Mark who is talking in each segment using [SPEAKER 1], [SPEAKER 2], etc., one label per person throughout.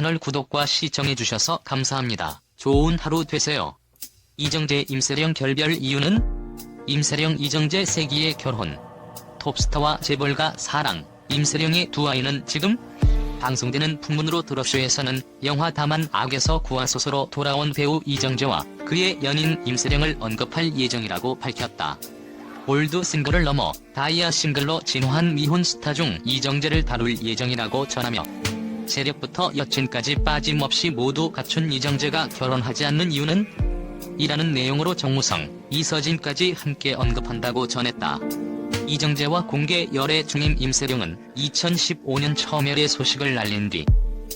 [SPEAKER 1] 채널 구독과 시청해주셔서 감사합니다. 좋은 하루 되세요. 이정재 임세령 결별 이유는? 임세령 이정재 세기의 결혼. 톱스타와 재벌가 사랑. 임세령의 두 아이는 지금? 방송되는 풍문으로 드러쇼에서는 영화 다만 악에서 구화소서로 돌아온 배우 이정재와 그의 연인 임세령을 언급할 예정이라고 밝혔다. 올드 싱글을 넘어 다이아 싱글로 진화한 미혼 스타 중 이정재를 다룰 예정이라고 전하며 세력부터 여친까지 빠짐없이 모두 갖춘 이정재가 결혼하지 않는 이유는? 이라는 내용으로 정우성, 이서진까지 함께 언급한다고 전했다. 이정재와 공개 열애 중인 임세령은 2015년 처음 열애 소식을 알린 뒤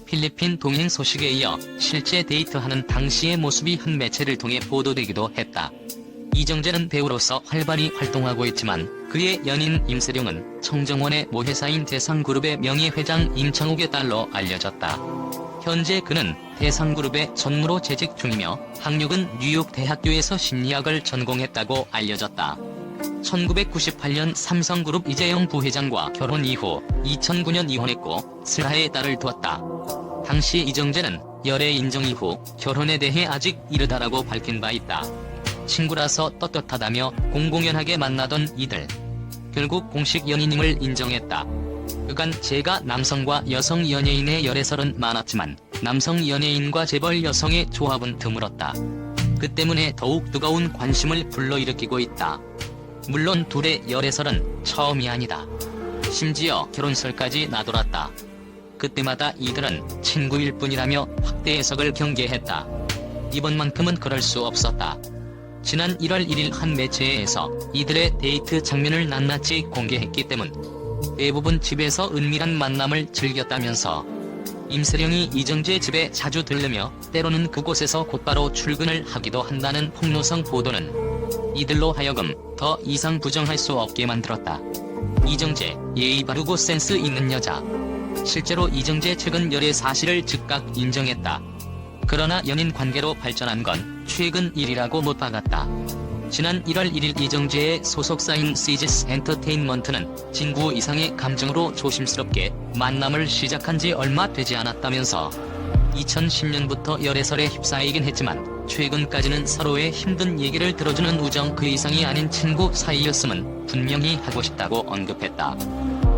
[SPEAKER 1] 필리핀 동행 소식에 이어 실제 데이트하는 당시의 모습이 한 매체를 통해 보도되기도 했다. 이정재는 배우로서 활발히 활동하고 있지만 그의 연인 임세령은 청정원의 모회사인 대상그룹의 명예회장 임창욱의 딸로 알려졌다. 현재 그는 대상그룹의 전무로 재직 중이며 학력은 뉴욕 대학교에서 심리학을 전공했다고 알려졌다. 1998년 삼성그룹 이재용 부회장과 결혼 이후 2009년 이혼했고 슬하의 딸을 두었다. 당시 이정재는 열애 인정 이후 결혼에 대해 아직 이르다라고 밝힌 바 있다. 친구라서 떳떳하다며 공공연하게 만나던 이들. 결국 공식 연인임을 인정했다. 그간 제가 남성과 여성 연예인의 열애설은 많았지만 남성 연예인과 재벌 여성의 조합은 드물었다. 그 때문에 더욱 뜨거운 관심을 불러일으키고 있다. 물론 둘의 열애설은 처음이 아니다. 심지어 결혼설까지 나돌았다. 그때마다 이들은 친구일 뿐이라며 확대 해석을 경계했다. 이번만큼은 그럴 수 없었다. 지난 1월 1일 한 매체에서 이들의 데이트 장면을 낱낱이 공개했기 때문 대부분 집에서 은밀한 만남을 즐겼다면서 임세령이 이정재 집에 자주 들르며 때로는 그곳에서 곧바로 출근을 하기도 한다는 폭로성 보도는 이들로 하여금 더 이상 부정할 수 없게 만들었다. 이정재, 예의 바르고 센스 있는 여자. 실제로 이정재 최근 열애 사실을 즉각 인정했다. 그러나 연인 관계로 발전한 건 최근 일이라고 못 박았다. 지난 1월 1일 이정재의 소속사인 시지스 엔터테인먼트는 진구 이상의 감정으로 조심스럽게 만남을 시작한 지 얼마 되지 않았다면서 2010년부터 열애설에 휩싸이긴 했지만 최근까지는 서로의 힘든 얘기를 들어주는 우정 그 이상이 아닌 친구 사이였음은 분명히 하고 싶다고 언급했다.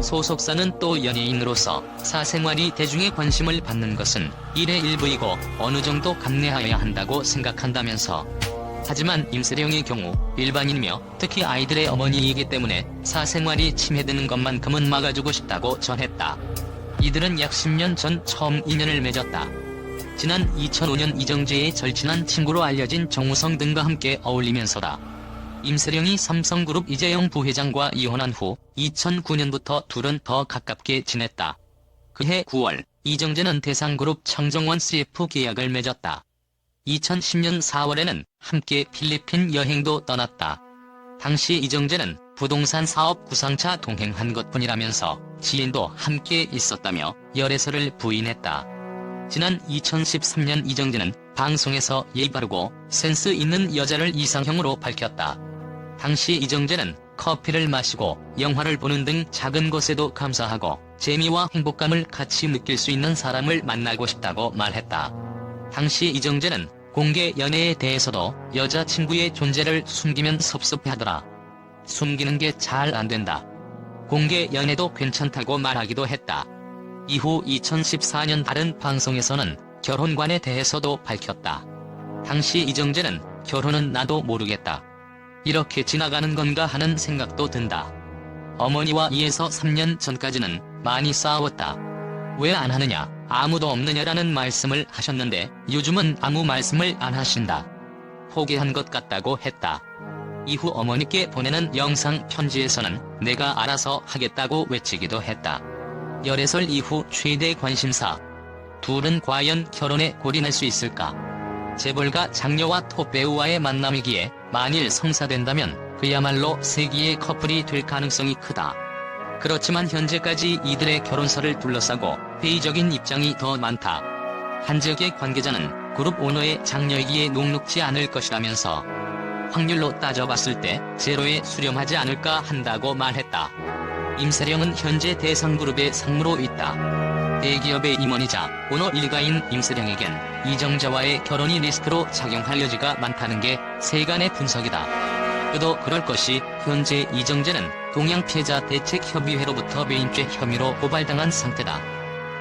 [SPEAKER 1] 소속사는 또 연예인으로서 사생활이 대중의 관심을 받는 것은 일의 일부이고 어느 정도 감내하여야 한다고 생각한다면서 하지만 임세령의 경우 일반인이며 특히 아이들의 어머니이기 때문에 사생활이 침해되는 것만큼은 막아주고 싶다고 전했다. 이들은 약 10년 전 처음 인연을 맺었다. 지난 2005년 이정재의 절친한 친구로 알려진 정우성 등과 함께 어울리면서다. 임세령이 삼성그룹 이재용 부회장과 이혼한 후 2009년부터 둘은 더 가깝게 지냈다. 그해 9월 이정재는 대상그룹 청정원 CF 계약을 맺었다. 2010년 4월에는 함께 필리핀 여행도 떠났다. 당시 이정재는 부동산 사업 구상차 동행한 것뿐이라면서 지인도 함께 있었다며 열애설을 부인했다. 지난 2013년 이정재는 방송에서 예의 바르고 센스 있는 여자를 이상형으로 밝혔다. 당시 이정재는 커피를 마시고 영화를 보는 등 작은 것에도 감사하고 재미와 행복감을 같이 느낄 수 있는 사람을 만나고 싶다고 말했다. 당시 이정재는 공개 연애에 대해서도 여자친구의 존재를 숨기면 섭섭해하더라. 숨기는 게 잘 안 된다. 공개 연애도 괜찮다고 말하기도 했다. 이후 2014년 다른 방송에서는 결혼관에 대해서도 밝혔다. 당시 이정재는 결혼은 나도 모르겠다. 이렇게 지나가는 건가 하는 생각도 든다. 어머니와 2에서 3년 전까지는 많이 싸웠다. 왜 안 하느냐, 아무도 없느냐라는 말씀을 하셨는데 요즘은 아무 말씀을 안 하신다. 포기한 것 같다고 했다. 이후 어머니께 보내는 영상 편지에서는 내가 알아서 하겠다고 외치기도 했다. 열애설 이후 최대 관심사. 둘은 과연 결혼에 골인할 수 있을까? 재벌가 장녀와 톱배우와의 만남이기에 만일 성사된다면 그야말로 세기의 커플이 될 가능성이 크다. 그렇지만 현재까지 이들의 결혼설을 둘러싸고 회의적인 입장이 더 많다. 한 지역의 관계자는 그룹 오너의 장녀이기에 녹록지 않을 것이라면서 확률로 따져봤을 때 제로에 수렴하지 않을까 한다고 말했다. 임세령은 현재 대상그룹의 상무로 있다. 대기업의 임원이자 오너 일가인 임세령에겐 이정재와의 결혼이 리스크로 작용할 여지가 많다는 게 세간의 분석이다. 그도 그럴 것이 현재 이정재는 동양피해자대책협의회로부터 매인죄 혐의로 고발당한 상태다.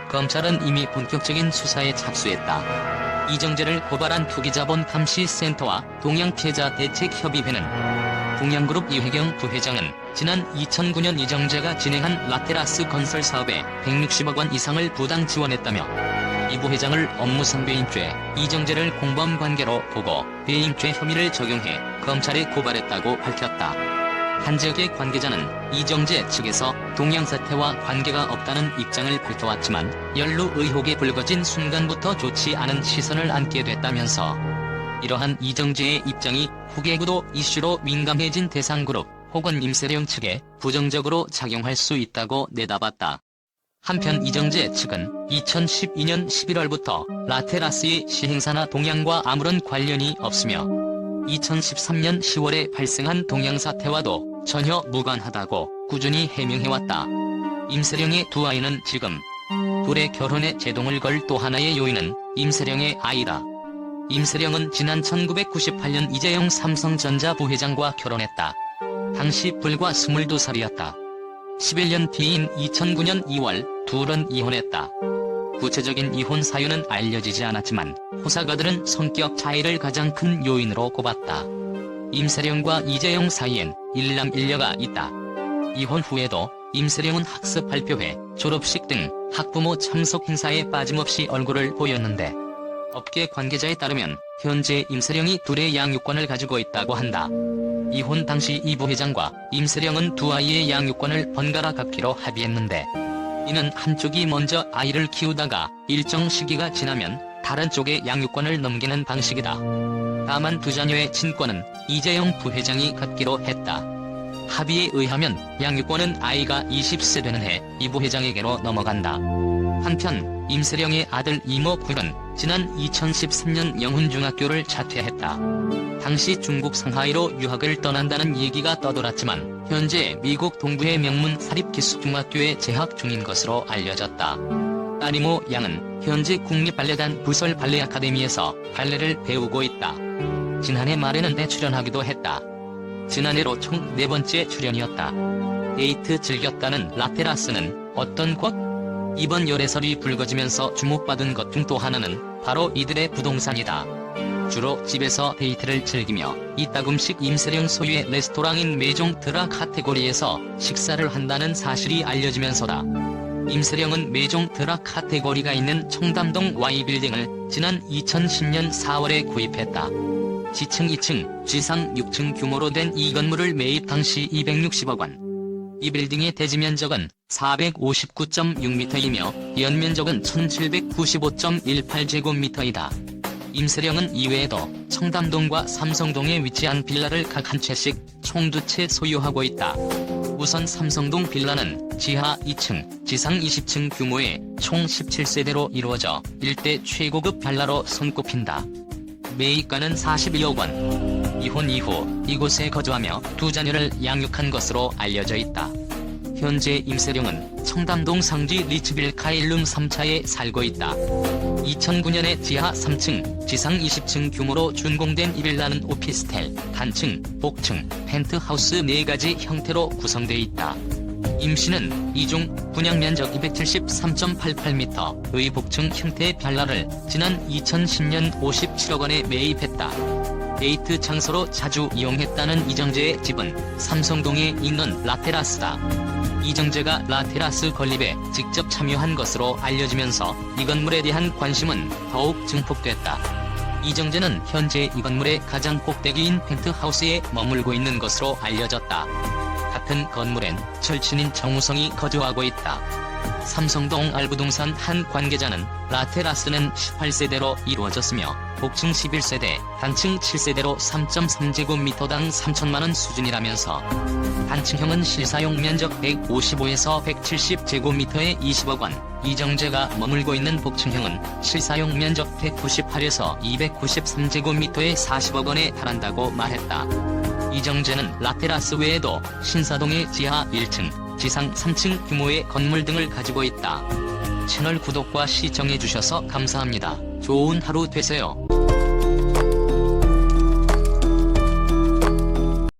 [SPEAKER 1] 검찰은 이미 본격적인 수사에 착수했다. 이정재를 고발한 투기자본감시센터와 동양피해자대책협의회는 동양그룹 이회경 부회장은 지난 2009년 이정재가 진행한 라테라스 건설 사업에 160억 원 이상을 부당 지원했다며 이 부회장을 업무상 배임죄, 이정재를 공범관계로 보고 배임죄 혐의를 적용해 검찰에 고발했다고 밝혔다. 한 지역의 관계자는 이정재 측에서 동양사태와 관계가 없다는 입장을 밝혀왔지만 연루 의혹이 불거진 순간부터 좋지 않은 시선을 안게 됐다면서 이러한 이정재의 입장이 후계구도 이슈로 민감해진 대상그룹 혹은 임세령 측에 부정적으로 작용할 수 있다고 내다봤다. 한편 이정재 측은 2012년 11월부터 라테라스의 시행사나 동양과 아무런 관련이 없으며 2013년 10월에 발생한 동양 사태와도 전혀 무관하다고 꾸준히 해명해왔다. 임세령의 두 아이는 지금 둘의 결혼에 제동을 걸 또 하나의 요인은 임세령의 아이다. 임세령은 지난 1998년 이재용 삼성전자 부회장과 결혼했다. 당시 불과 22살이었다. 11년 뒤인 2009년 2월 둘은 이혼했다. 구체적인 이혼 사유는 알려지지 않았지만 호사가들은 성격 차이를 가장 큰 요인으로 꼽았다. 임세령과 이재용 사이엔 일남일녀가 있다. 이혼 후에도 임세령은 학습 발표회, 졸업식 등 학부모 참석 행사에 빠짐없이 얼굴을 보였는데 업계 관계자에 따르면 현재 임세령이 둘의 양육권을 가지고 있다고 한다. 이혼 당시 이 부회장과 임세령은 두 아이의 양육권을 번갈아 갖기로 합의했는데 이는 한쪽이 먼저 아이를 키우다가 일정 시기가 지나면 다른 쪽에 양육권을 넘기는 방식이다. 다만 두 자녀의 친권은 이재용 부회장이 갖기로 했다. 합의에 의하면 양육권은 아이가 20세 되는 해 이 부회장에게로 넘어간다. 한편 임세령의 아들 이모 굴은 지난 2013년 영훈중학교를 자퇴했다. 당시 중국 상하이로 유학을 떠난다는 얘기가 떠돌았지만 현재 미국 동부의 명문 사립기숙중학교에 재학 중인 것으로 알려졌다. 딸 이모 양은 현재 국립발레단 부설 발레 아카데미에서 발레를 배우고 있다. 지난해 말에는 출연하기도 했다. 지난해로 총 4번째 출연이었다. 데이트 즐겼다는 라테라스는 어떤 곳? 이번 열애설이 불거지면서 주목받은 것 중 또 하나는 바로 이들의 부동산이다. 주로 집에서 데이트를 즐기며 이따금씩 임세령 소유의 레스토랑인 메종 드라 카테고리에서 식사를 한다는 사실이 알려지면서다. 임세령은 메종 드라 카테고리가 있는 청담동 Y빌딩을 지난 2010년 4월에 구입했다. 지층 2층, 지상 6층 규모로 된 이 건물을 매입 당시 260억 원. 이 빌딩의 대지 면적은 459.6m이며 연면적은 1795.18제곱미터이다. 임세령은 이외에도 청담동과 삼성동에 위치한 빌라를 각 한 채씩 총 2채 소유하고 있다. 우선 삼성동 빌라는 지하 2층, 지상 20층 규모의 총 17세대로 이루어져 일대 최고급 빌라로 손꼽힌다. 매입가는 42억 원. 이혼 이후 이곳에 거주하며 두 자녀를 양육한 것으로 알려져 있다. 현재 임세령은 청담동 상지 리츠빌 카일룸 3차에 살고 있다. 2009년에 지하 3층, 지상 20층 규모로 준공된 이 빌라는 오피스텔, 단층, 복층, 펜트하우스 4가지 형태로 구성돼 있다. 임씨는 이중 분양면적 273.88m의 복층 형태의 빌라를 지난 2010년 57억 원에 매입했다. 데이트 장소로 자주 이용했다는 이정재의 집은 삼성동에 있는 라테라스다. 이정재가 라테라스 건립에 직접 참여한 것으로 알려지면서 이 건물에 대한 관심은 더욱 증폭됐다. 이정재는 현재 이 건물의 가장 꼭대기인 펜트하우스에 머물고 있는 것으로 알려졌다. 같은 건물엔 절친인 정우성이 거주하고 있다. 삼성동 알부동산 한 관계자는 라테라스는 18세대로 이루어졌으며 복층 11세대, 단층 7세대로 3.3제곱미터당 3천만원 수준이라면서 단층형은 실사용 면적 155에서 170제곱미터에 20억 원, 이정재가 머물고 있는 복층형은 실사용 면적 198에서 293제곱미터에 40억 원에 달한다고 말했다. 이정재는 라테라스 외에도 신사동의 지하 1층, 지상 3층 규모의 건물 등을 가지고 있다. 채널 구독과 시청해주셔서 감사합니다. 좋은 하루 되세요.